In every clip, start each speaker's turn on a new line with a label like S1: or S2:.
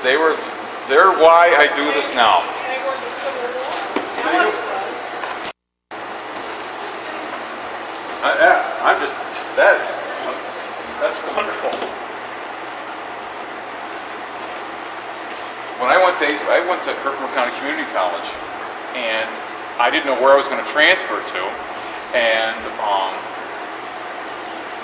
S1: they're why I do this now.
S2: Can I go into Civil War? Alice was.
S1: That's wonderful. When I went to Herkimer County Community College, and I didn't know where I was going to transfer to, and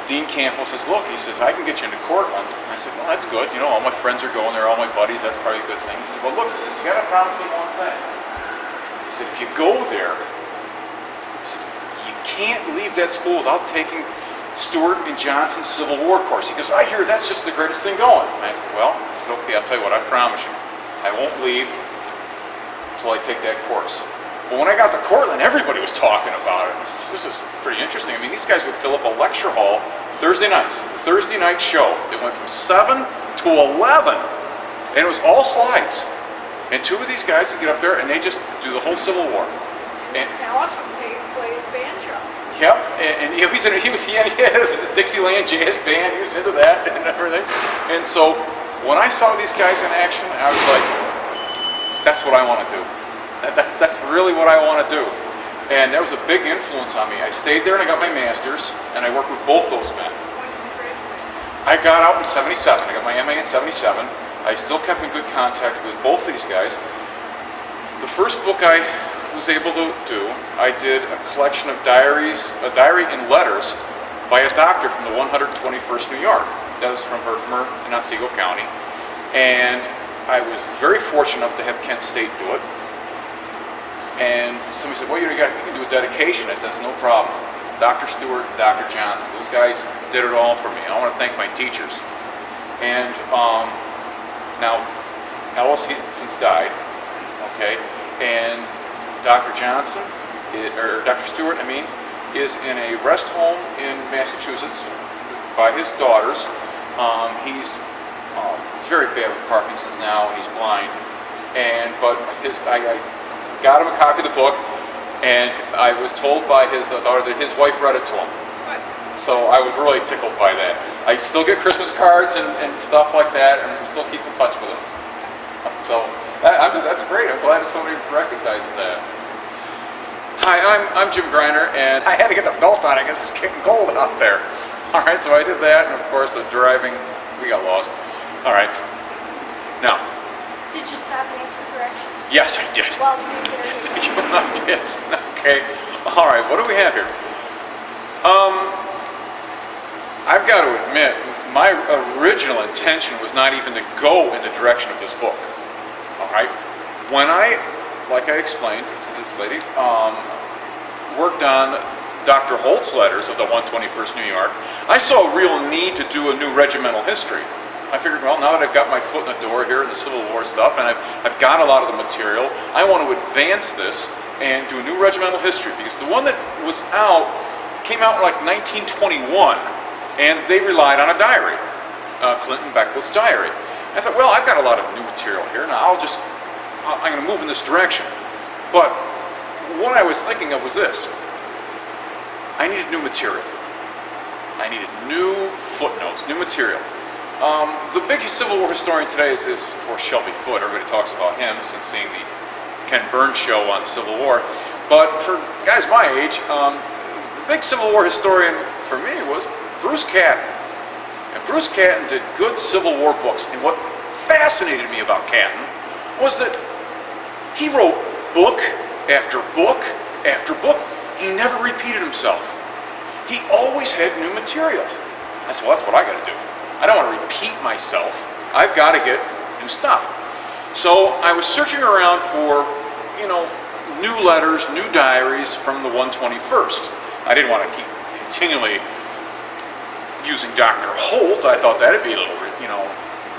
S1: Dean Campbell says, look, he says, I can get you into Cortland. And I said, well, that's good. You know, all my friends are going there, all my buddies, that's probably a good thing. He said, well, look, he says, you got to promise me one thing. He said, if you go there, he said, you can't leave that school without taking Stewart and Johnson's Civil War course. He goes, I hear that's just the greatest thing going. And I said, well, okay, I'll tell you what, I promise you, I won't leave until I take that course. But when I got to Cortland, everybody was talking about it. This is pretty interesting. I mean, these guys would fill up a lecture hall Thursday nights, the Thursday night show. It went from 7 to 11, and it was all slides. And two of these guys would get up there, and they just do the whole Civil War. And
S2: Alice plays banjo.
S1: yep, and he had his Dixieland jazz band. He was into that and everything. And so when I saw these guys in action, I was like, that's what I want to do. That's really what I want to do. And that was a big influence on me. I stayed there and I got my master's, and I worked with both those men.
S2: When did you graduate?
S1: I got out in '77. I got my MA in '77. I still kept in good contact with both these guys. The first book I was able to do, I did a collection of diaries, a diary and letters by a doctor from the 121st New York. That was from Herkimer in Otsego County. And I was very fortunate enough to have Kent State do it. And somebody said, well, you can do a dedication. I said, that's no problem. Dr. Stewart, Dr. Johnson, those guys did it all for me. I want to thank my teachers. And now, Ellis, he's since died, okay? And Dr. Johnson, or Dr. Stewart, I mean, is in a rest home in Massachusetts by his daughters. He's very bad with Parkinson's now, and he's blind. But I got him a copy of the book, and I was told by his daughter that his wife read it to him. So I was really tickled by that. I still get Christmas cards and stuff like that, and I still keep in touch with him. So that's great. I'm glad that somebody recognizes that. Hi, I'm Jim Greiner, and I had to get the belt on. I guess it's getting cold out there. All right, so I did that, and of course the driving, we got lost. All right, now.
S2: Did you stop and ask for directions?
S1: Yes, I did.
S2: Well, see, there you go.
S1: I did. Okay. All right. What do we have here? I've got to admit, my original intention was not even to go in the direction of this book. All right. When like I explained to this lady, worked on Dr. Holt's letters of the 121st New York, I saw a real need to do a new regimental history. I figured, well, now that I've got my foot in the door here in the Civil War stuff, and I've got a lot of the material, I want to advance this and do a new regimental history, because the one that was out came out in like 1921, and they relied on a diary, Clinton Beckwith's diary. I thought, well, I've got a lot of new material here, now I'm going to move in this direction. But what I was thinking of was this. I needed new material. I needed new footnotes, new material. The big Civil War historian today is of course Shelby Foote. Everybody talks about him since seeing the Ken Burns show on the Civil War. But for guys my age, the big Civil War historian for me was Bruce Catton. And Bruce Catton did good Civil War books. And what fascinated me about Catton was that he wrote book after book after book. He never repeated himself. He always had new material. I said, well, that's what I got to do. I don't want to repeat myself. I've got to get new stuff. So I was searching around for, new letters, new diaries from the 121st. I didn't want to keep continually using Dr. Holt. I thought that'd be a little,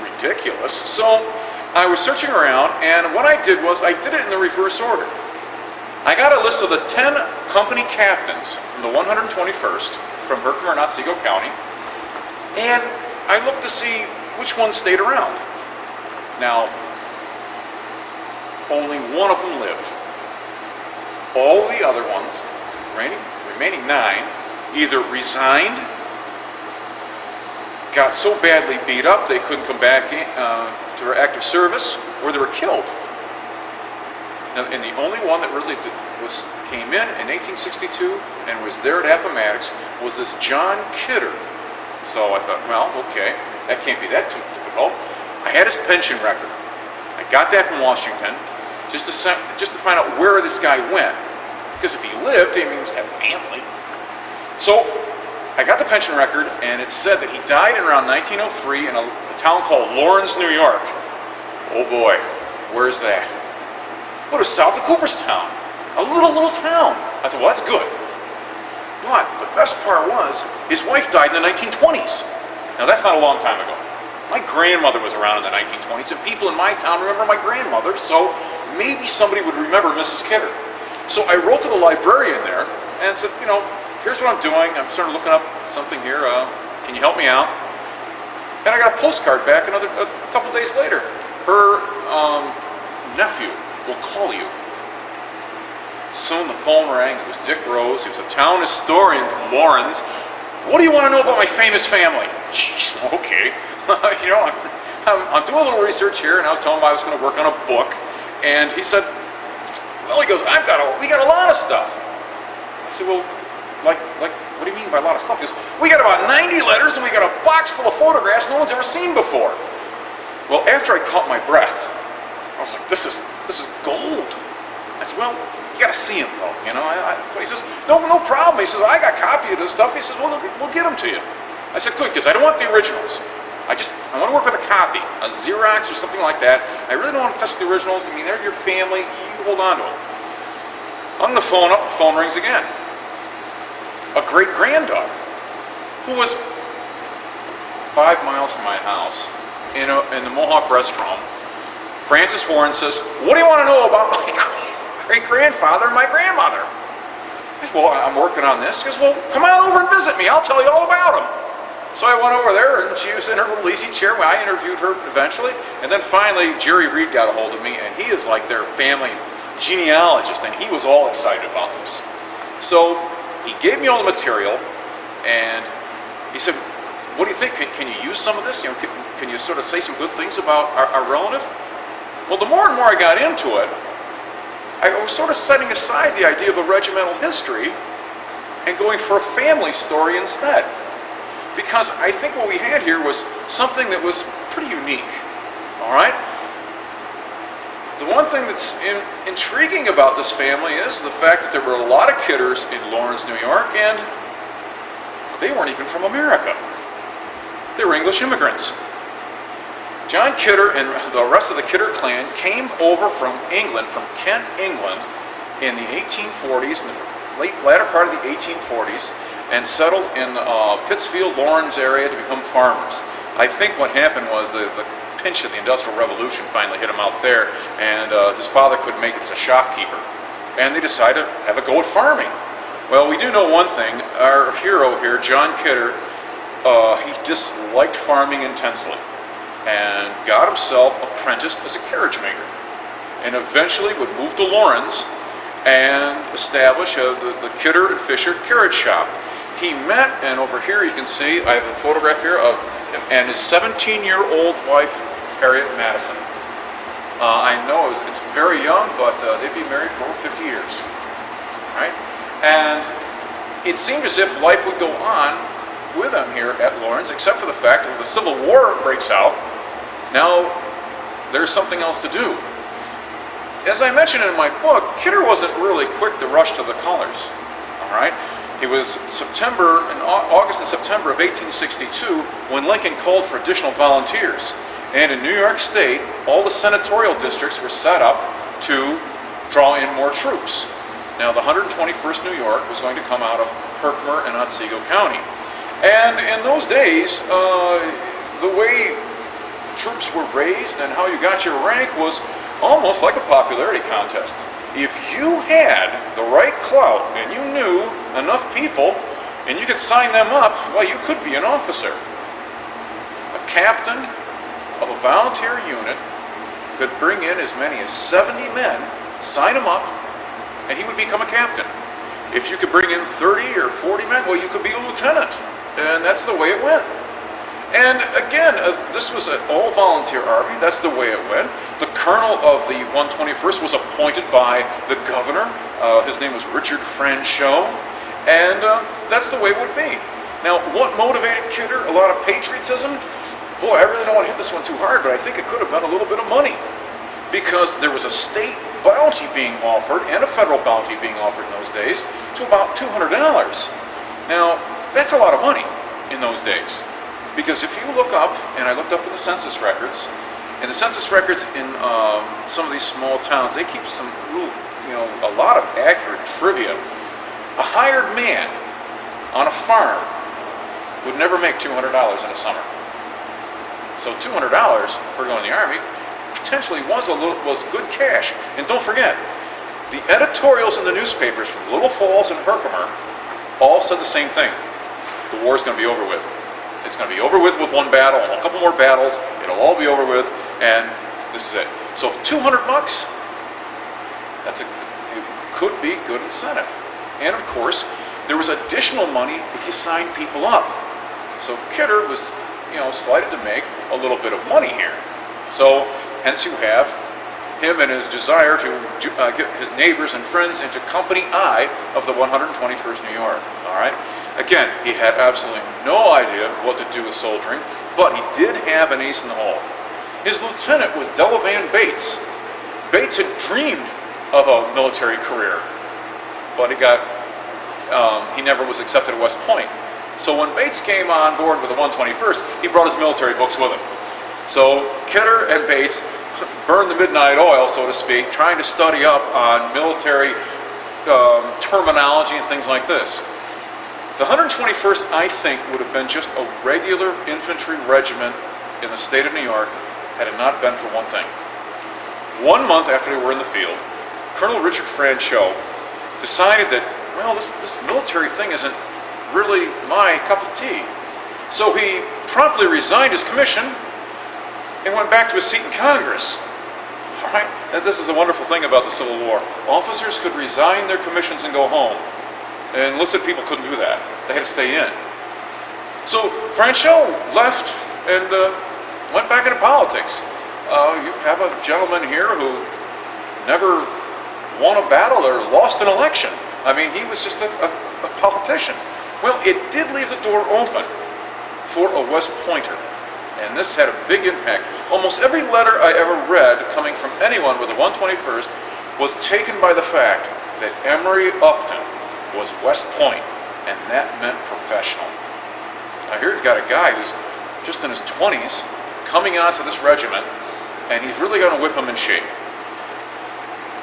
S1: ridiculous. So I was searching around, and what I did was I did it in the reverse order. I got a list of the 10 company captains from the 121st from Herkimer and Otsego County, and I looked to see which ones stayed around. Now, only one of them lived. All the other ones, remaining 9, either resigned, got so badly beat up they couldn't come back to active service or they were killed. And the only one that really came in 1862 and was there at Appomattox was this John Kidder. So I thought, well, okay, that can't be that too difficult. I had his pension record. I got that from Washington just to find out where this guy went. Because if he lived, he must have family. So I got the pension record, and it said that he died in around 1903 in a town called Lawrence, New York. Oh boy, where's that? Well, it was south of Cooperstown, a little town. I said, well, that's good. But the best part was, his wife died in the 1920s. Now, that's not a long time ago. My grandmother was around in the 1920s, and people in my town remember my grandmother, so maybe somebody would remember Mrs. Kidder. So I wrote to the librarian there and said, you know, here's what I'm doing. I'm sort of looking up something here. Can you help me out? And I got a postcard back a couple days later. Her nephew will call you. Soon the phone rang. It was Dick Rose. He was a town historian from Lawrence. What do you want to know about my famous family? Jeez, okay. You know, I'm doing a little research here, and I was telling him I was going to work on a book, and he said, well, he goes, we got a lot of stuff. I said, well, like, what do you mean by a lot of stuff? He goes, we got about 90 letters, and we got a box full of photographs no one's ever seen before. Well, after I caught my breath, I was like, this is gold. I said, well, you got to see him, though, you know. So he says, no problem. He says, I got a copy of this stuff. He says, well, we'll get them to you. I said, good, because I don't want the originals. I want to work with a copy, a Xerox or something like that. I really don't want to touch the originals. I mean, they're your family. You hold on to them. Hung the phone up. The phone rings again. A great-granddaughter who was 5 miles from my house in the Mohawk restaurant. Frances Warren says, what do you want to know about my great-grandfather and my grandmother? Well, I'm working on this. She goes, well, come on over and visit me. I'll tell you all about them. So I went over there, and she was in her little easy chair. I interviewed her eventually. And then finally, Jerry Reed got a hold of me, and he is like their family genealogist, and he was all excited about this. So he gave me all the material, and he said, what do you think? Can you use some of this? You know, can you sort of say some good things about our relative? Well, the more and more I got into it, I was sort of setting aside the idea of a regimental history and going for a family story instead. Because I think what we had here was something that was pretty unique, all right? The one thing that's intriguing about this family is the fact that there were a lot of Kidders in Lawrence, New York, and they weren't even from America. They were English immigrants. John Kidder and the rest of the Kidder clan came over from England, from Kent, England, in the 1840s, in the latter part of the 1840s, and settled in Pittsfield, Lawrence area to become farmers. I think what happened was the pinch of the Industrial Revolution finally hit him out there, and his father couldn't make it as a shopkeeper. And they decided to have a go at farming. Well, we do know one thing. Our hero here, John Kidder, he disliked farming intensely and got himself apprenticed as a carriage maker, and eventually would move to Lawrence and establish the Kidder and Fisher carriage shop. He met, and over here you can see, I have a photograph here of him and his 17-year-old wife, Harriet Madison. I know it's very young, but they'd be married for over 50 years. Right? And it seemed as if life would go on with them here at Lawrence, except for the fact that when the Civil War breaks out, now there's something else to do. As I mentioned in my book, Kidder wasn't really quick to rush to the colors. All right? It was August and September of 1862 when Lincoln called for additional volunteers. And in New York State, all the senatorial districts were set up to draw in more troops. Now, the 121st New York was going to come out of Herkimer and Otsego County. And in those days, the way troops were raised and how you got your rank was almost like a popularity contest. If you had the right clout and you knew enough people and you could sign them up, well, you could be an officer. A captain of a volunteer unit could bring in as many as 70 men, sign them up, and he would become a captain. If you could bring in 30 or 40 men, well, you could be a lieutenant. And that's the way it went. And again, this was an all-volunteer army. That's the way it went. The colonel of the 121st was appointed by the governor. His name was Richard Franchot. And that's the way it would be. Now, what motivated Kidder? A lot of patriotism? Boy, I really don't want to hit this one too hard, but I think it could have been a little bit of money. Because there was a state bounty being offered and a federal bounty being offered in those days to about $200. Now, that's a lot of money in those days. Because if you look up, and I looked up in the census records, and the census records in some of these small towns, they keep some real, a lot of accurate trivia. A hired man on a farm would never make $200 in a summer. So $200 for going to the army potentially was good cash. And don't forget, the editorials in the newspapers from Little Falls and Herkimer all said the same thing. The war's going to be over with. It's going to be over with one battle and a couple more battles. It'll all be over with, and this is it. So $200, it could be good incentive. And of course, there was additional money if you signed people up. So Kidder was, slighted to make a little bit of money here. So hence you have him and his desire to get his neighbors and friends into Company I of the 121st New York. All right. Again, he had absolutely no idea what to do with soldiering, but he did have an ace in the hole. His lieutenant was Delavan Bates. Bates had dreamed of a military career, but he never was accepted at West Point. So when Bates came on board with the 121st, he brought his military books with him. So Kidder and Bates burned the midnight oil, so to speak, trying to study up on military terminology and things like this. The 121st, I think, would have been just a regular infantry regiment in the state of New York had it not been for one thing. 1 month after they were in the field, Colonel Richard Franchot decided that, well, this military thing isn't really my cup of tea. So he promptly resigned his commission and went back to his seat in Congress. All right? And this is the wonderful thing about the Civil War. Officers could resign their commissions and go home. And enlisted people couldn't do that. They had to stay in. So Franchot left and went back into politics. You have a gentleman here who never won a battle or lost an election. I mean, he was just a politician. Well, it did leave the door open for a West Pointer. And this had a big impact. Almost every letter I ever read coming from anyone with the 121st was taken by the fact that Emory Upton was West Point, and that meant professional. Now here you've got a guy who's just in his 20s coming onto this regiment, and he's really going to whip him in shape.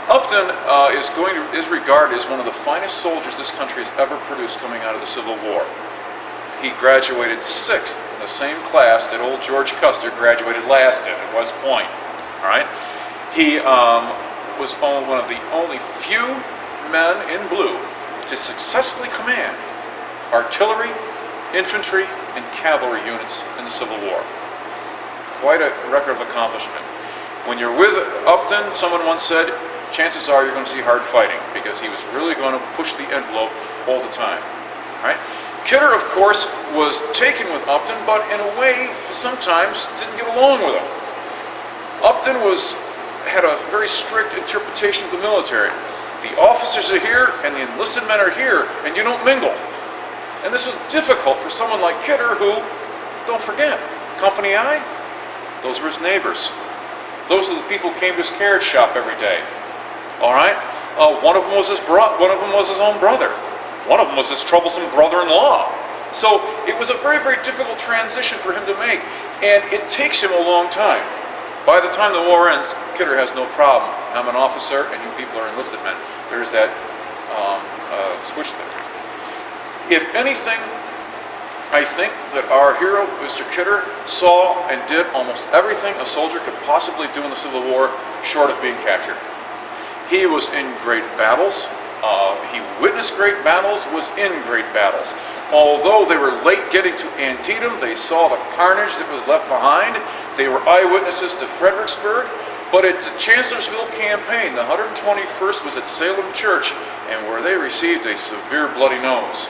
S1: Upton is regarded as one of the finest soldiers this country has ever produced coming out of the Civil War. He graduated 6th in the same class that old George Custer graduated last in at West Point. All right, he was one of the only few men in blue to successfully command artillery, infantry, and cavalry units in the Civil War. Quite a record of accomplishment. When you're with Upton, someone once said, chances are you're going to see hard fighting, because he was really going to push the envelope all the time. All right? Kidder, of course, was taken with Upton, but in a way, sometimes didn't get along with him. Upton had a very strict interpretation of the military. The officers are here, and the enlisted men are here, and you don't mingle. And this was difficult for someone like Kidder, who, don't forget, Company I, those were his neighbors. Those are the people who came to his carriage shop every day. All right? One of them was his own brother. One of them was his troublesome brother-in-law. So it was a very, very difficult transition for him to make, and it takes him a long time. By the time the war ends, Kidder has no problem. I'm an officer, and you people are enlisted men. There's that switch there. If anything, I think that our hero, Mr. Kidder, saw and did almost everything a soldier could possibly do in the Civil War, short of being captured. He was in great battles. He witnessed great battles, was in great battles. Although they were late getting to Antietam, they saw the carnage that was left behind. They were eyewitnesses to Fredericksburg. But at the Chancellorsville campaign, the 121st was at Salem Church, and where they received a severe bloody nose.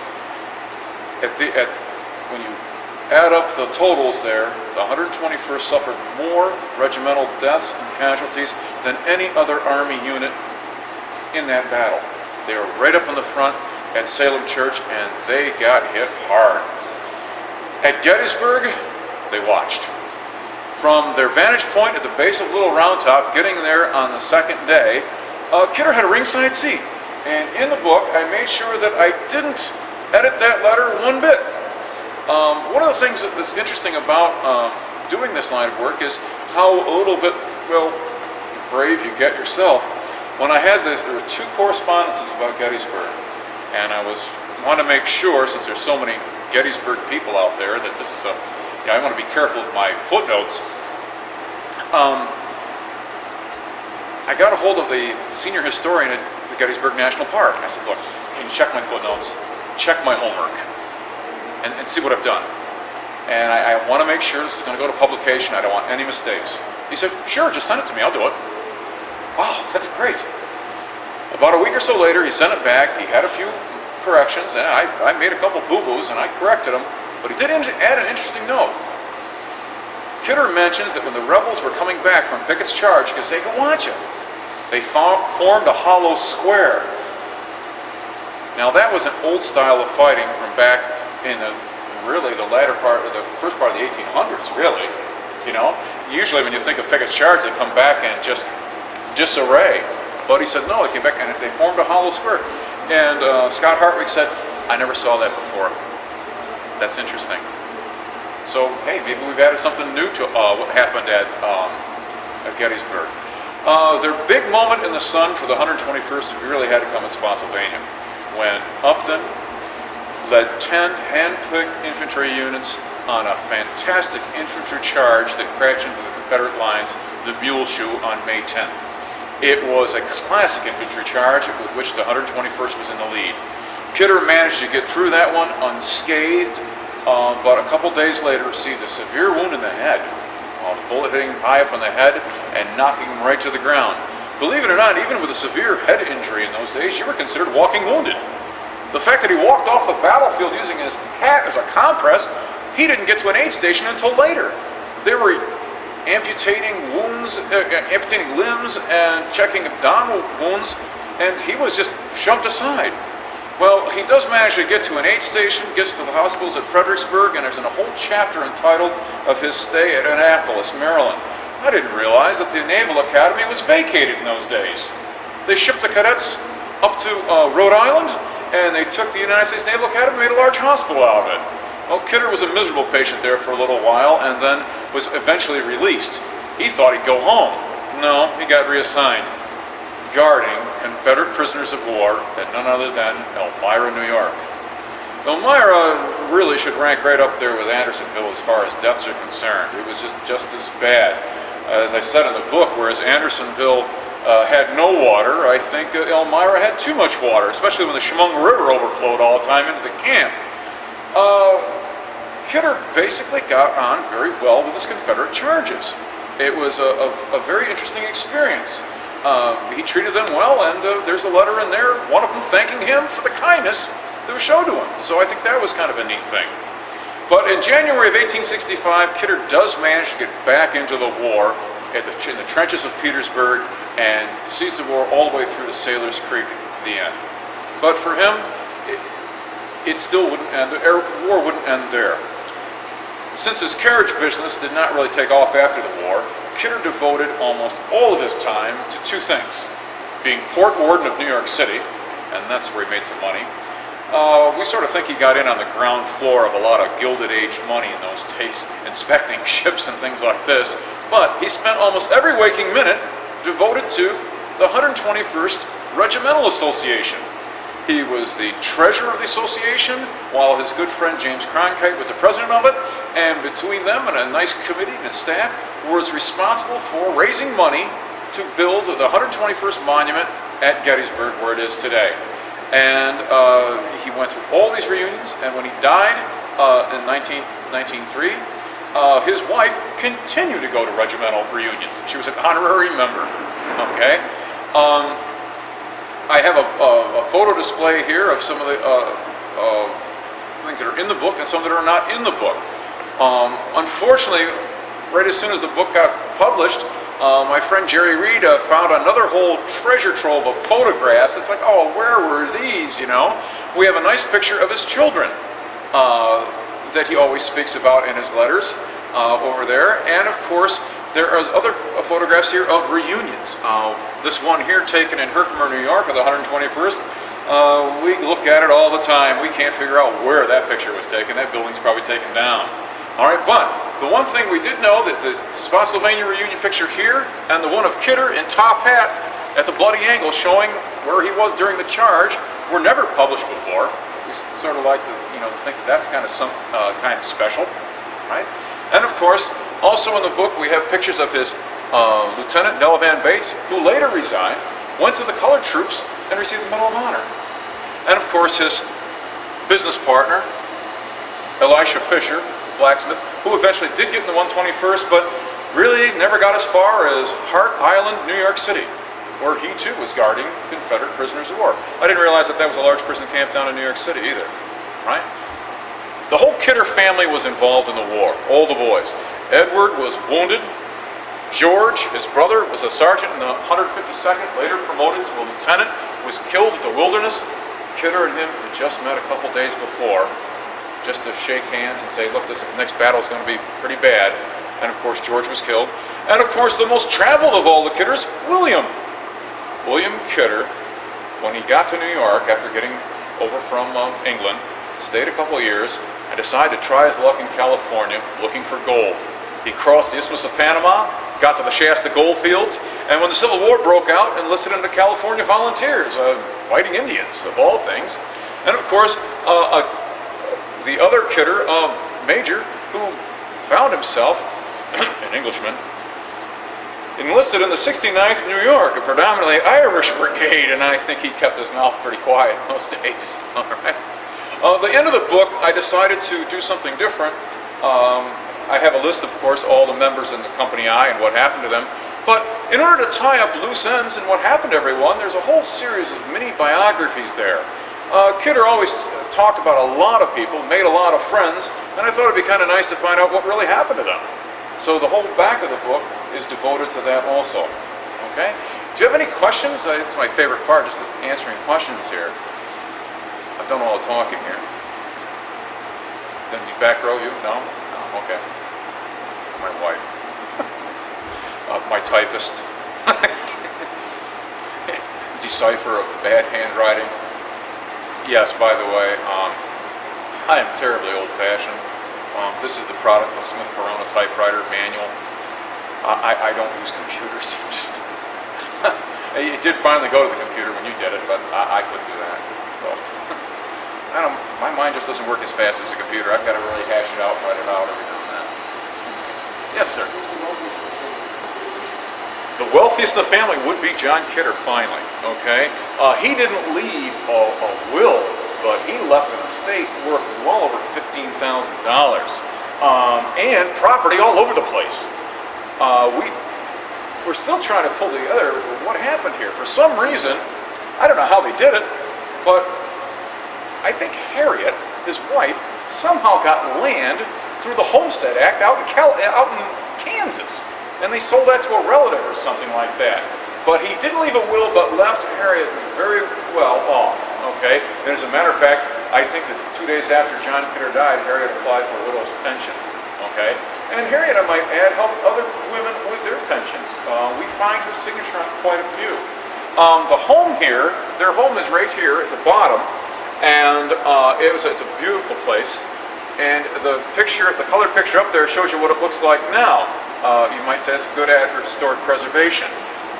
S1: When you add up the totals there, the 121st suffered more regimental deaths and casualties than any other Army unit in that battle. They were right up in the front at Salem Church, and they got hit hard. At Gettysburg, they watched. From their vantage point at the base of Little Round Top, getting there on the second day, Kidder had a ringside seat. And in the book, I made sure that I didn't edit that letter one bit. One of the things that's interesting about doing this line of work is how a little bit, well, brave you get yourself. When I had this, there were 2 correspondences about Gettysburg, and I wanted to make sure, since there's so many Gettysburg people out there, that this is I want to be careful with my footnotes. I got a hold of the senior historian at the Gettysburg National Park. I said, look, can you check my footnotes, check my homework, and see what I've done? And I want to make sure this is going to go to publication. I don't want any mistakes. He said, sure, just send it to me, I'll do it. Wow, that's great. About a week or so later, he sent it back. He had a few corrections, and I made a couple boo-boos, and I corrected them. But he did add an interesting note. Kidder mentions that when the rebels were coming back from Pickett's charge, because they could watch it, they formed a hollow square. Now that was an old style of fighting from back in the first part of the 1800s, really. You know, usually when you think of Pickett's charge, they come back and just disarray. But he said no, they came back and they formed a hollow square. And Scott Hartwig said, I never saw that before. That's interesting. So, hey, maybe we've added something new to what happened at Gettysburg. Their big moment in the sun for the 121st really had to come in Spotsylvania, when Upton led 10 hand-picked infantry units on a fantastic infantry charge that crashed into the Confederate lines, the Mule Shoe, on May 10th. It was a classic infantry charge with which the 121st was in the lead. Kidder managed to get through that one unscathed, but a couple days later received a severe wound in the head. The bullet hitting him high up on the head and knocking him right to the ground. Believe it or not, even with a severe head injury in those days, you were considered walking wounded. The fact that he walked off the battlefield using his hat as a compress, he didn't get to an aid station until later. They were amputating limbs and checking abdominal wounds, and he was just shoved aside. Well, he does manage to get to an aid station, gets to the hospitals at Fredericksburg, and there's a whole chapter entitled of his stay at Annapolis, Maryland. I didn't realize that the Naval Academy was vacated in those days. They shipped the cadets up to Rhode Island, and they took the United States Naval Academy and made a large hospital out of it. Well, Kidder was a miserable patient there for a little while, and then was eventually released. He thought he'd go home. No, he got reassigned, guarding Confederate prisoners of war at none other than Elmira, New York. Elmira really should rank right up there with Andersonville as far as deaths are concerned. It was just as bad. As I said in the book, whereas Andersonville had no water, I think Elmira had too much water, especially when the Chemung River overflowed all the time into the camp. Kidder basically got on very well with his Confederate charges. It was a very interesting experience. He treated them well, and there's a letter in there, one of them thanking him for the kindness that was shown to him. So I think that was kind of a neat thing. But in January of 1865, Kidder does manage to get back into the war in the trenches of Petersburg and sees the war all the way through to Sailor's Creek to the end. But for him, it still wouldn't end. The war wouldn't end there. Since his carriage business did not really take off after the war, Kidder devoted almost all of his time to 2 things: being port warden of New York City, and that's where he made some money. We sort of think he got in on the ground floor of a lot of Gilded Age money in those days, inspecting ships and things like this, but he spent almost every waking minute devoted to the 121st Regimental Association. He was the treasurer of the association, while his good friend James Cronkite was the president of it, and between them and a nice committee and a staff was responsible for raising money to build the 121st Monument at Gettysburg, where it is today. And he went through all these reunions, and when he died in 1903, his wife continued to go to regimental reunions. She was an honorary member, okay? I have a photo display here of some of the things that are in the book and some that are not in the book. Unfortunately, right as soon as the book got published, my friend Jerry Reed found another whole treasure trove of photographs. It's like, oh, where were these, you know? We have a nice picture of his children that he always speaks about in his letters over there. And of course, there are other photographs here of reunions. This one here taken in Herkimer, New York of the 121st. We look at it all the time. We can't figure out where that picture was taken. That building's probably taken down. All right, but the one thing we did know that the Spotsylvania reunion picture here and the one of Kidder in top hat at the bloody angle showing where he was during the charge were never published before. We sort of like to, think that that's kind of kind of special, right? And of course, also in the book we have pictures of his Lieutenant Delavan Bates, who later resigned, went to the colored troops and received the Medal of Honor. And of course his business partner, Elisha Fisher, blacksmith, who eventually did get in the 121st, but really never got as far as Hart Island, New York City, where he too was guarding Confederate prisoners of war. I didn't realize that that was a large prison camp down in New York City either, right? The whole Kidder family was involved in the war, all the boys. Edward was wounded. George, his brother, was a sergeant in the 152nd, later promoted to a lieutenant, was killed at the Wilderness. Kidder and him had just met a couple days before, just to shake hands and say, look, this next battle is going to be pretty bad. And of course, George was killed. And of course, the most traveled of all the Kidders, William. William Kidder, when he got to New York after getting over from England, stayed a couple years and decided to try his luck in California looking for gold. He crossed the Isthmus of Panama, got to the Shasta gold fields, and when the Civil War broke out, enlisted into California volunteers, fighting Indians, of all things. And of course, the other Kidder, Major, who found himself, an Englishman, enlisted in the 69th New York, a predominantly Irish brigade, and I think he kept his mouth pretty quiet in those days. All right. The end of the book, I decided to do something different. I have a list, of course, all the members in the Company I and what happened to them. But in order to tie up loose ends and what happened to everyone, there's a whole series of mini biographies there. Kidder always talked about a lot of people, made a lot of friends, and I thought it'd be kind of nice to find out what really happened to them. So the whole back of the book is devoted to that also. Okay? Do you have any questions? It's my favorite part, just answering questions here. I've done all the talking here. Then you back row, you? No? No, okay. My wife. My typist. Decipher of bad handwriting. Yes, by the way, I am terribly old-fashioned. This is the product of the Smith Corona typewriter manual. I don't use computers. Just it did finally go to the computer when you did it, but I couldn't do that. So my mind just doesn't work as fast as a computer. I've got to really hash it out, write it out every now and then. Yes, sir. The wealthiest in the family would be John Kidder, finally, okay? He didn't leave a will, but he left an estate worth well over $15,000 and property all over the place. We're still trying to pull together what happened here. For some reason, I don't know how they did it, but I think Harriet, his wife, somehow got land through the Homestead Act out in Kansas. And they sold that to a relative or something like that. But he didn't leave a will, but left Harriet very well off, okay? And as a matter of fact, I think that 2 days after John Kidder died, Harriet applied for a widow's pension, okay? And Harriet, I might add, helped other women with their pensions. We find her signature on quite a few. The home here, their home is right here at the bottom, and it's a beautiful place. And the picture, the colored picture up there shows you what it looks like now. You might say it's a good ad for historic preservation.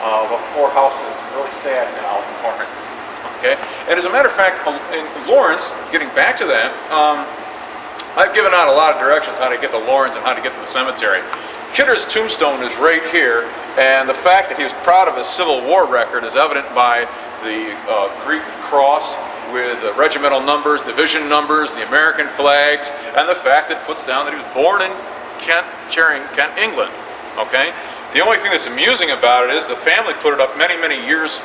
S1: The poor house is really sad now in Lawrence. Okay? And as a matter of fact, in Lawrence, getting back to that, I've given out a lot of directions how to get to Lawrence and how to get to the cemetery. Kidder's tombstone is right here, and the fact that he was proud of his Civil War record is evident by the Greek cross with regimental numbers, division numbers, the American flags, and the fact that it puts down that he was born in Kent, England. Okay? The only thing that's amusing about it is the family put it up many, many years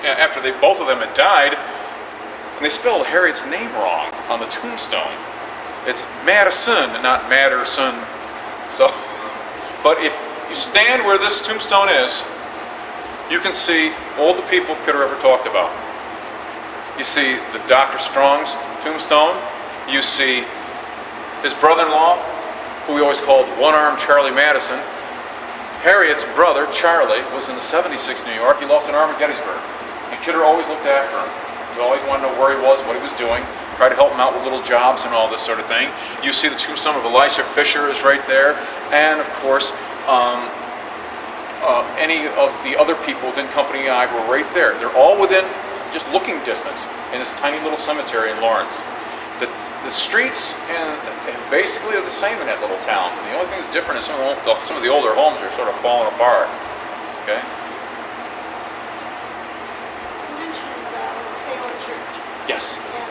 S1: after both of them had died, and they spelled Harriet's name wrong on the tombstone. It's Madison, not Matterson. So, but if you stand where this tombstone is, you can see all the people Kidder ever talked about. You see the Dr. Strong's tombstone. You see his brother-in-law, who we always called One-Armed Charlie Madison. Harriet's brother, Charlie, was in the 76 New York. He lost an arm at Gettysburg. And Kidder always looked after him. He always wanted to know where he was, what he was doing, try to help him out with little jobs and all this sort of thing. You see the tombstone of Elisha Fisher is right there. And, of course, any of the other people within Company I were right there. They're all within just looking distance in this tiny little cemetery in Lawrence. The streets and basically are the same in that little town. The only thing that's different is some of the older homes are sort of falling apart. Okay.
S2: You mentioned Salem Church.
S1: Yes.
S2: And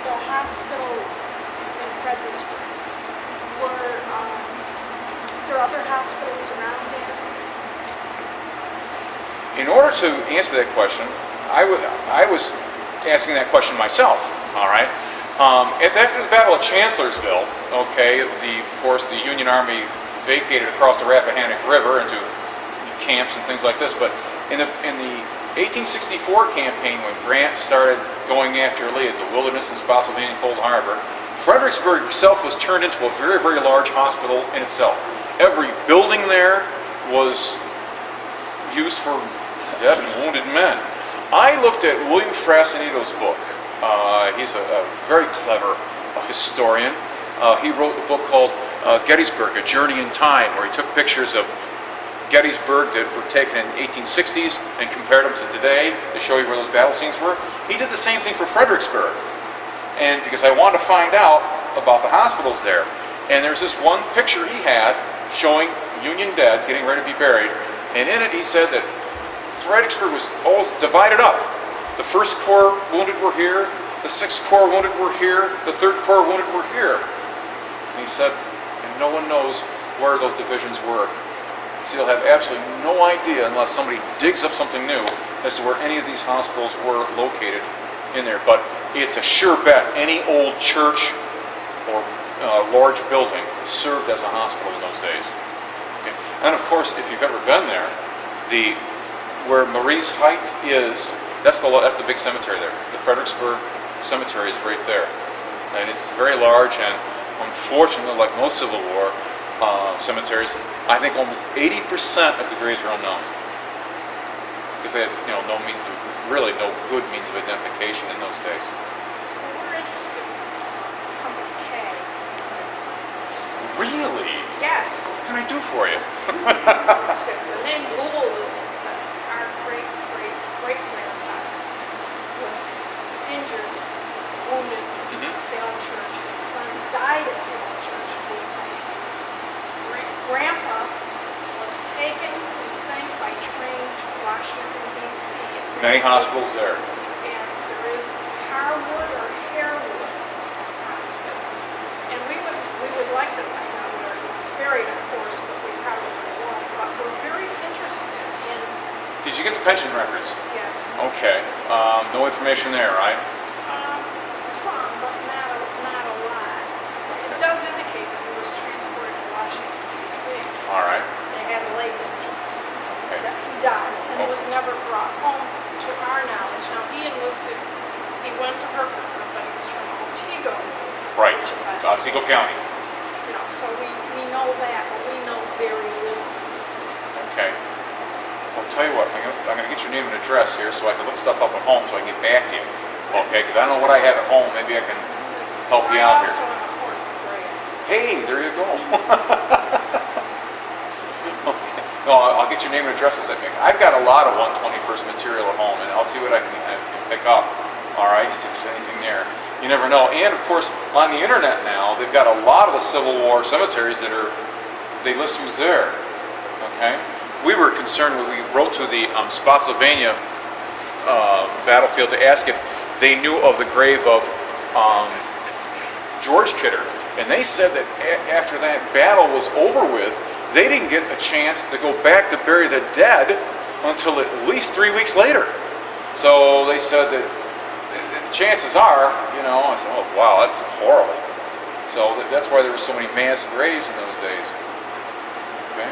S2: the hospital in Fredericksburg. Were there other hospitals around there?
S1: In order to answer that question, I was asking that question myself. All right. After the Battle of Chancellorsville, okay, of course, the Union Army vacated across the Rappahannock River into camps and things like this. But in the 1864 campaign, when Grant started going after Lee at the Wilderness and Spotsylvania and Cold Harbor, Fredericksburg itself was turned into a very, very large hospital in itself. Every building there was used for dead and wounded men. I looked at William Frassanito's book. He's a very clever historian. He wrote a book called Gettysburg, A Journey in Time, where he took pictures of Gettysburg that were taken in 1860s and compared them to today to show you where those battle scenes were. He did the same thing for Fredericksburg. And because I wanted to find out about the hospitals there. And there's this one picture he had showing Union dead getting ready to be buried. And in it he said that Fredericksburg was always divided up. The 1st Corps wounded were here, the 6th Corps wounded were here, the 3rd Corps wounded were here. And he said, and no one knows where those divisions were. So you'll have absolutely no idea unless somebody digs up something new as to where any of these hospitals were located in there. But it's a sure bet any old church or large building served as a hospital in those days. Okay. And of course, if you've ever been there, where Marie's Height is, that's the big cemetery there. The Fredericksburg Cemetery is right there. And it's very large, and unfortunately, like most Civil War cemeteries, I think almost 80% of the graves are unknown. Because they had no good means of identification in those days.
S2: Well, we're interested in Company K.
S1: Really?
S2: Yes.
S1: What can I do for you?
S2: The name Louisville is our great-grandfather was injured, wounded at Salem Church. His son died at Salem Church. Grandpa was taken, we think, by train to Washington, D.C.
S1: Many hospitals there.
S2: And there is Harwood or Harewood Hospital. And we would like to find out where he was buried, of course, but we probably won't. But we're very interested in...
S1: Did you get the pension records?
S2: Yes.
S1: Okay. No information there, right?
S2: Some, but not a lot. It does indicate that he was transported to Washington, D.C.
S1: All right.
S2: They had a leg injury.
S1: Okay.
S2: That he died, and he was never brought home to our knowledge. Now, he enlisted, he went to Herkimer, but he was from Otsego.
S1: Right.
S2: Which is
S1: Otsego County.
S2: So we know that, but we know very little.
S1: Okay. I'll tell you what, I'm going to get your name and address here so I can look stuff up at home so I can get back to you. Okay, because I don't know what I have at home. Maybe I can help you out
S2: Also
S1: here.
S2: an important grade.
S1: Hey, there you go. Okay. No, I'll get your name and addresses. I've got a lot of 121st material at home, and I'll see what I can pick up. All right, and see if there's anything there. You never know. And of course, on the internet now, they've got a lot of the Civil War cemeteries they list who's there. Okay. We were concerned when we wrote to the Spotsylvania battlefield to ask if they knew of the grave of George Kidder, and they said that after that battle was over with, they didn't get a chance to go back to bury the dead until at least 3 weeks later. So they said that the chances are, I said, oh wow, that's horrible. So that's why there were so many mass graves in those days. Okay.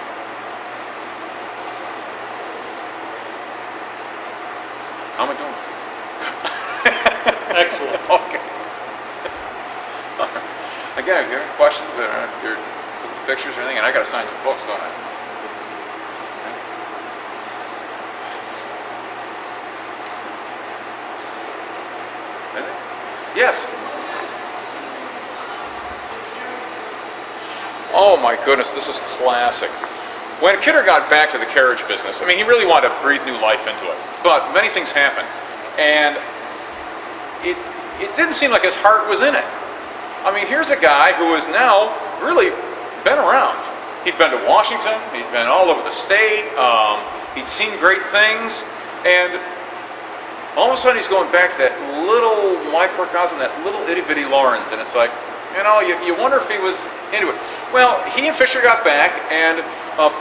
S1: How am I doing?
S3: Excellent.
S1: Okay. Again, if you have any questions or your pictures or anything, and I got to sign some books, don't I? Okay. Yes. Oh my goodness, this is classic. When Kidder got back to the carriage business, I mean, he really wanted to breathe new life into it. But many things happened, and it didn't seem like his heart was in it. I mean, here's a guy who has now really been around. He'd been to Washington, he'd been all over the state, he'd seen great things, and all of a sudden he's going back to that little microcosm, that little itty-bitty Lawrence, and it's like, you know, you wonder if he was into it. Well, he and Fisher got back and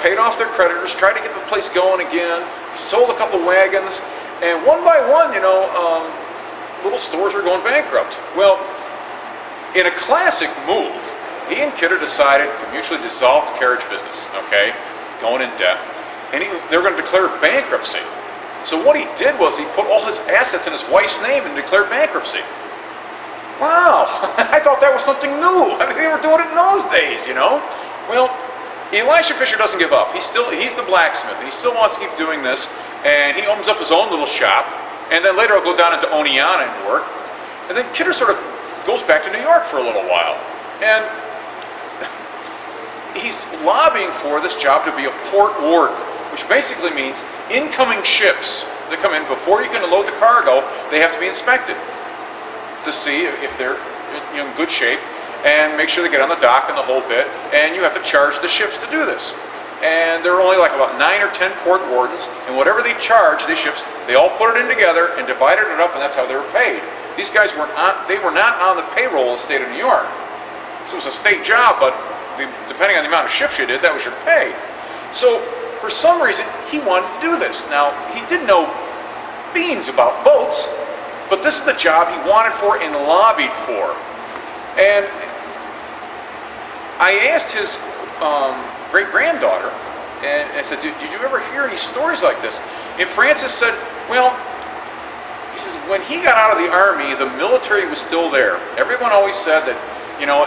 S1: paid off their creditors, tried to get the place going again, sold a couple wagons, and one by one, you know, little stores were going bankrupt. Well, in a classic move, he and Kidder decided to mutually dissolve the carriage business, okay, going in debt, and they were going to declare bankruptcy. So what he did was he put all his assets in his wife's name and declared bankruptcy. Wow, I thought that was something new. I mean, they were doing it in those days, you know. Well, Elisha Fisher doesn't give up. He's the blacksmith, and he still wants to keep doing this, and he opens up his own little shop, and then later he'll go down into Oneonta and work, and then Kidder sort of goes back to New York for a little while, and he's lobbying for this job to be a port warden, which basically means incoming ships that come in, before you can load the cargo, they have to be inspected to see if they're in good shape and make sure they get on the dock and the whole bit, and you have to charge the ships to do this. And there are only like about 9 or 10 port wardens, and whatever they charge these ships, they all put it in together and divided it up, and that's how they were paid. These guys were not on the payroll of the state of New York. So it was a state job, but depending on the amount of ships you did, that was your pay. So for some reason, he wanted to do this. Now, he didn't know beans about boats, but this is the job he wanted for and lobbied for. And I asked his great-granddaughter, and I said, did you ever hear any stories like this? And Francis said, well, he says, when he got out of the Army, the military was still there. Everyone always said that, you know,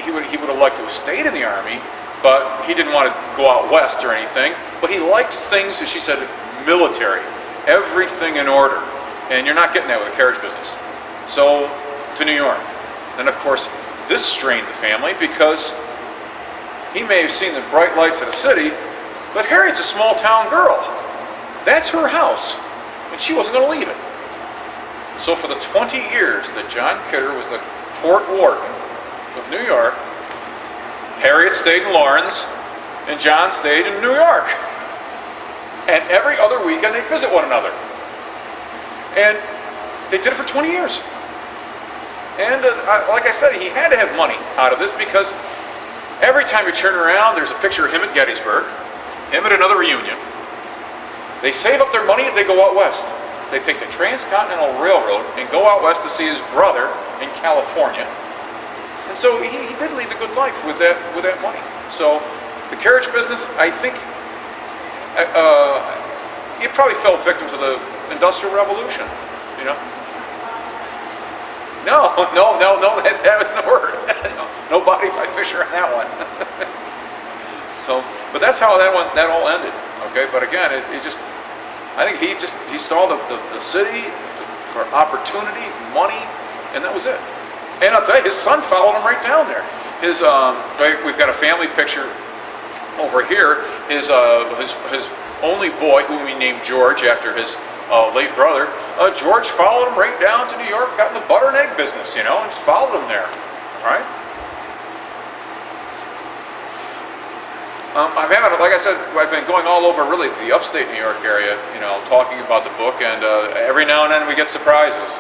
S1: he would have liked to have stayed in the Army, but he didn't want to go out west or anything. But he liked things, as she said, military, everything in order. And you're not getting that with a carriage business. So, to New York. And of course, this strained the family because he may have seen the bright lights of the city, but Harriet's a small town girl. That's her house, and she wasn't going to leave it. So for the 20 years that John Kidder was the port warden of New York, Harriet stayed in Lawrence, and John stayed in New York. And every other weekend they'd visit one another. And they did it for 20 years. And like I said, he had to have money out of this, because every time you turn around, there's a picture of him at Gettysburg, him at another reunion. They save up their money and they go out west. They take the Transcontinental Railroad and go out west to see his brother in California. And so he did lead the good life with that money. So the carriage business, I think, it probably fell victim to the Industrial Revolution, you know? No, that was the word. No body by Fisher on that one. So, but that's how that all ended. Okay, but again, I think he saw the city for opportunity, money, and that was it. And I'll tell you, his son followed him right down there. We've got a family picture over here. His only boy, whom we named George after his late brother, George followed him right down to New York, got in the butter and egg business, you know, and just followed him there. All right. Like I said, I've been going all over really the upstate New York area, you know, talking about the book, and every now and then we get surprises.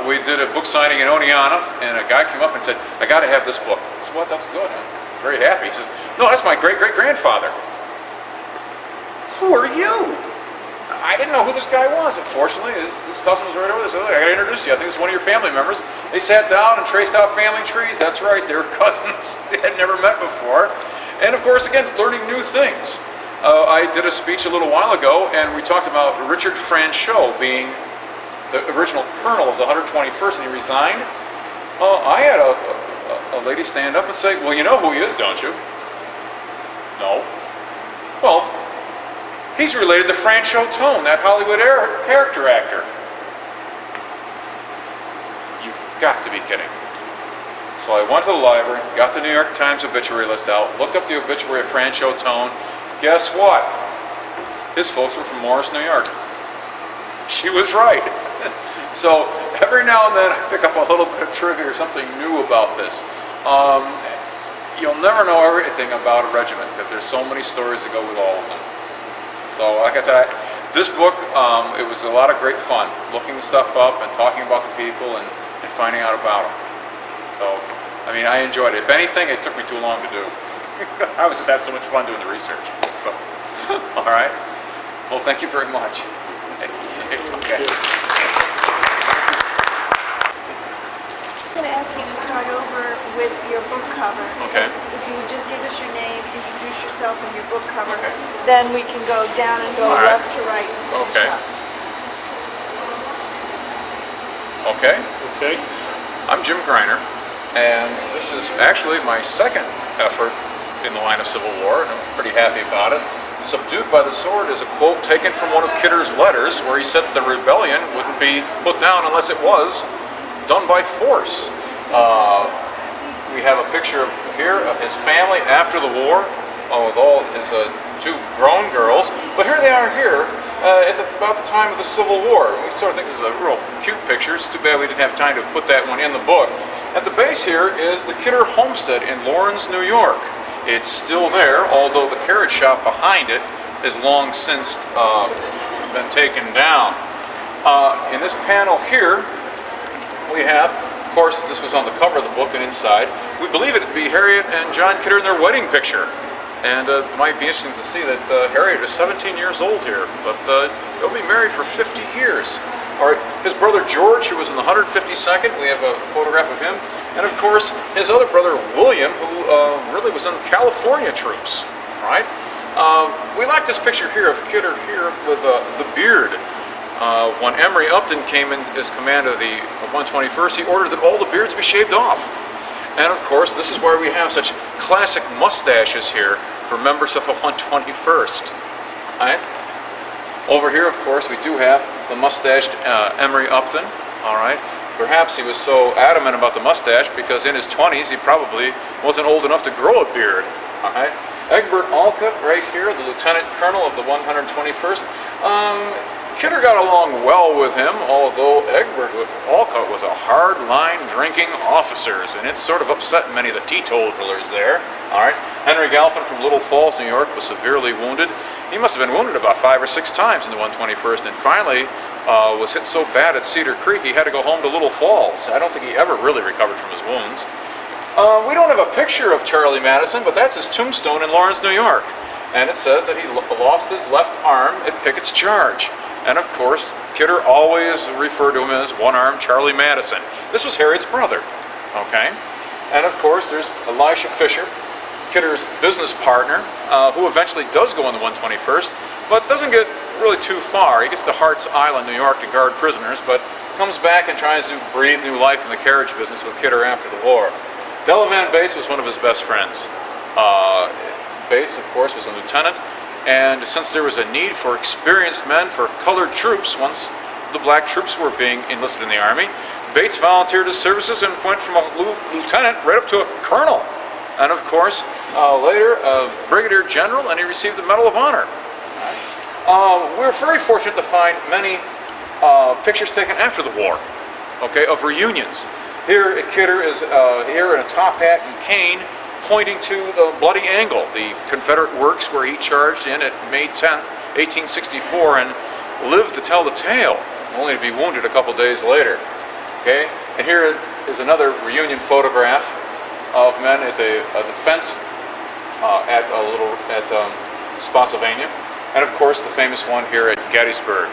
S1: We did a book signing in Oneonta, and a guy came up and said, I got to have this book. I said, well, that's good. I'm very happy. He says, no, that's my great-great-grandfather. Who are you? I didn't know who this guy was. Unfortunately, his cousin was right over there. So I got to introduce you. I think this is one of your family members. They sat down and traced out family trees. That's right, they were cousins. They had never met before. And of course, again, learning new things. I did a speech a little while ago, and we talked about Richard Franchot being the original colonel of the 121st, and he resigned. I had a lady stand up and say, well, you know who he is, don't you? No. Well, he's related to Franchot Tone, that Hollywood character actor. You've got to be kidding. So I went to the library, got the New York Times obituary list out, looked up the obituary of Franchot Tone. Guess what? His folks were from Morris, New York. She was right. So every now and then I pick up a little bit of trivia or something new about this. You'll never know everything about a regiment because there's so many stories that go with all of them. So like I said, this book, it was a lot of great fun looking stuff up and talking about the people and finding out about them. So, I mean, I enjoyed it. If anything, it took me too long to do. I was just having so much fun doing the research. So, all right. Well, thank you very much. Okay.
S3: I'm going to ask you to start over with your book cover.
S1: Okay.
S3: If you would just give us your name, introduce yourself and your book cover,
S1: Okay.
S3: then we can go down and go
S1: All right.
S3: left to right and finish
S1: Okay.
S3: up.
S1: Okay.
S4: Okay.
S1: I'm Jim Greiner, and this is actually my second effort in the line of Civil War, and I'm pretty happy about it. Subdued by the Sword is a quote taken from one of Kidder's letters where he said that the rebellion wouldn't be put down unless it was done by force. We have a picture here of his family after the war, with all his two grown girls. But here they are here at about the time of the Civil War. We sort of think this is a real cute picture. It's too bad we didn't have time to put that one in the book. At the base here is the Kidder homestead in Lawrence, New York. It's still there, although the carriage shop behind it has long since been taken down. In this panel here, we have, of course, this was on the cover of the book and inside, we believe it to be Harriet and John Kidder in their wedding picture. And it might be interesting to see that Harriet is 17 years old here, but they'll be married for 50 years. All right, his brother George, who was in the 152nd, we have a photograph of him. And of course, his other brother William, who really was in the California troops, right? We like this picture here of Kidder here with the beard. When Emory Upton came in as commander of the 121st, he ordered that all the beards be shaved off. And of course, this is why we have such classic mustaches here for members of the 121st. Right? Over here, of course, we do have the mustached Emory Upton. All right. Perhaps he was so adamant about the mustache because in his 20s he probably wasn't old enough to grow a beard. All right. Egbert Alcott, right here, the lieutenant colonel of the 121st. Kidder got along well with him, although Egbert Alcott was a hard-line drinking officer, and it sort of upset many of the teetotalers there. All right. Henry Galpin from Little Falls, New York, was severely wounded. He must have been wounded about 5 or 6 times in the 121st, and finally was hit so bad at Cedar Creek he had to go home to Little Falls. I don't think he ever really recovered from his wounds. We don't have a picture of Charlie Madison, but that's his tombstone in Lawrence, New York. And it says that he lost his left arm at Pickett's charge. And of course, Kidder always referred to him as one-armed Charlie Madison. This was Harriet's brother, okay? And of course, there's Elisha Fisher, Kidder's business partner, who eventually does go in the 121st, but doesn't get really too far. He gets to Hart's Island, New York, to guard prisoners, but comes back and tries to breathe new life in the carriage business with Kidder after the war. Delavan Bates was one of his best friends. Bates, of course, was a lieutenant, and since there was a need for experienced men for colored troops once the black troops were being enlisted in the Army, Bates volunteered his services and went from a lieutenant right up to a colonel. And of course, later a brigadier general, and he received the Medal of Honor. We're very fortunate to find many pictures taken after the war, okay, of reunions. Here, Kidder is here in a top hat and cane, pointing to the Bloody Angle, the Confederate works where he charged in at May 10th, 1864, and lived to tell the tale, only to be wounded a couple days later. Okay, and here is another reunion photograph of men at the defense at Spotsylvania. And of course, the famous one here at Gettysburg.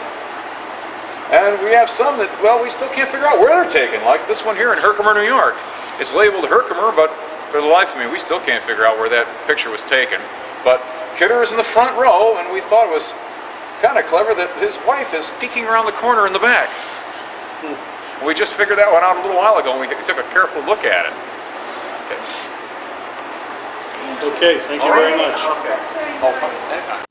S1: And we have some that, well, we still can't figure out where they're taken, like this one here in Herkimer, New York. It's labeled Herkimer, but for the life of me, we still can't figure out where that picture was taken. But Kidder is in the front row, and we thought it was kind of clever that his wife is peeking around the corner in the back. We just figured that one out a little while ago, and we took a careful look at it. Okay.
S4: Okay, thank you very much.
S3: That's very
S1: Oh,
S3: nice.
S1: anytime.